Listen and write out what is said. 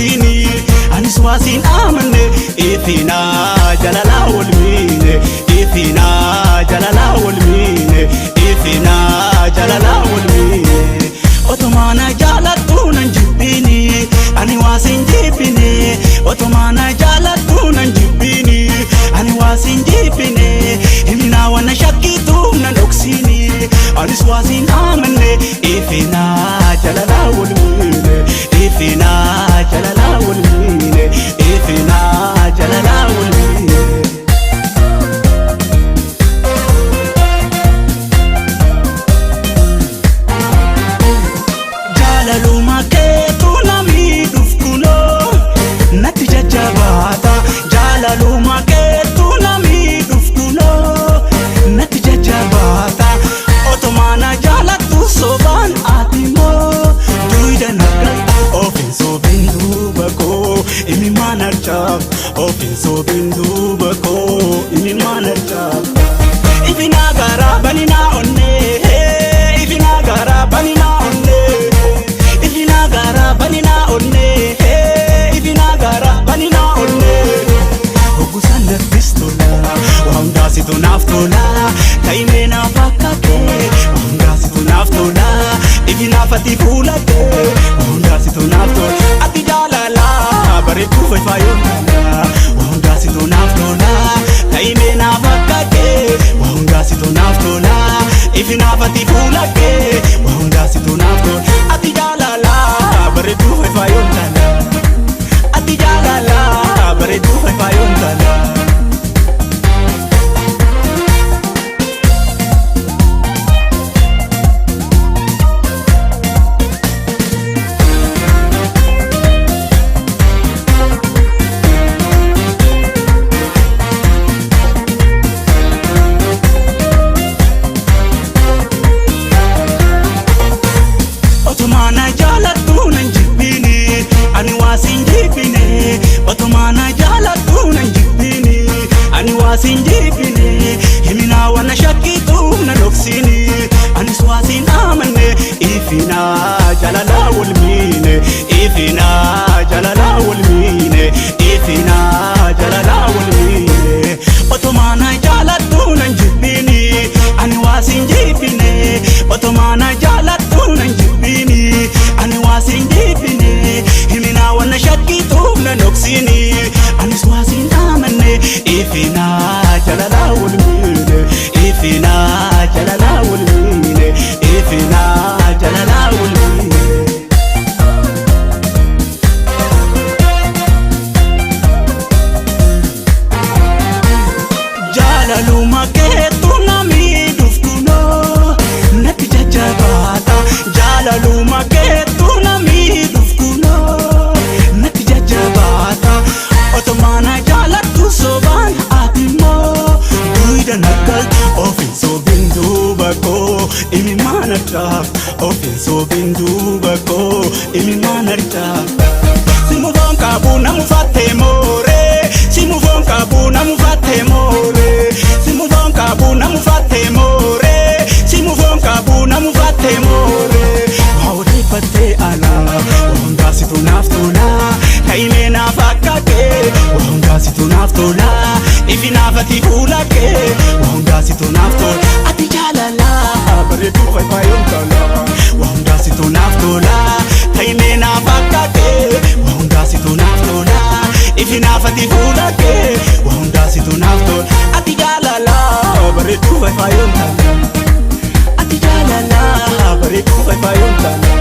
dhoksini anis waasin amanne ifina jalala walmine ifina jalala walmine ifina jalala walmine otomana jalatu nan jibbini ani waasin jibbine otomana jalatu nan jibbini ani waasin jibbine himina wana shakkitu nan dhoksini anis waasin amanne ifina jalala walmine ifina jalala walmine ifina jalala walmine jalaluma keetu nami dhufkuno natti jajjabaata jalaluma keetu nami dhufkuno natti jajjabaata otomana jaalattu sobaan atimoo duyda nagalta ofin sobin duuba koo imi manarchaaf ofin sobin duuba koo imi manarchaaf ifina garaa baninaa onnee ifina garaa baninaa onnee ifina garaa baninaa onnee ifina garaa baninaa onnee hoggusan nattis tola waa hundaasitu naaf tola ta'imee naaf akka kee waa hundaasitu naaf tola ifinaafati fuula kee waa hundaasitu naaf tola ati jaalala bareedduu fayyaayoon taala waa hundaasitu naaf tola ta'imee naaf akka kee waa hundaasitu naaf tola ifinaafati fuula kee waa hundaasitu naaf tola ati jaalala bareedduu fayyaayoon taala ati jaalala bareedduu fayyaayoon taala otomana jaalatu nan jibbini ani waasin jibbine otomana jaalatu nan jibbini ani waasin jibbine himina wana shakkitu nan dhoksini anis waasin amanne ifina jalala walmine ifina jalala walmine ifina jalala walmine otomana jaalatu nan jibbini ani waasin jibbine otomana jaalatu nan jibbini ani waasin jibbine himina wana shakkitu nan dhoksini anis waasin amanne ifina jalala walmine ifina jalala walmine ifina jalala walmine jalaluma keetu nami dhufkuno natti jajjabaata jalaluma keetu nami dhufkuno natti jajjabaata otomana jaalattu sobaan atimoo duyda nagalta ofin sobin duuba koo imi manarchaaf ofin sobin duuba koo imi manarchaaf simufoon qabu namu fatte moore simufoon qabu namu fatte moore simufoon qabu namu fatte moore simufoon qabu namu fatte moore waa odeeffattee alaa waa hundaasitu naaf tola ta'imee naaf akka kee waa hundaasitu naaf tola ifinaafati fuula kee waa hundaasitu naaf tola ati jaalala bareedduu fayyaayoon taala waa hundaasitu naaf tola ta'imee naaf akka kee waa hundaasitu naaf tola ifinaafati fuula kee waa hundaasitu naaf tola ati jaalala bareedduu fayyaayoon taala ati jaalala bareedduu fayyaayoon taala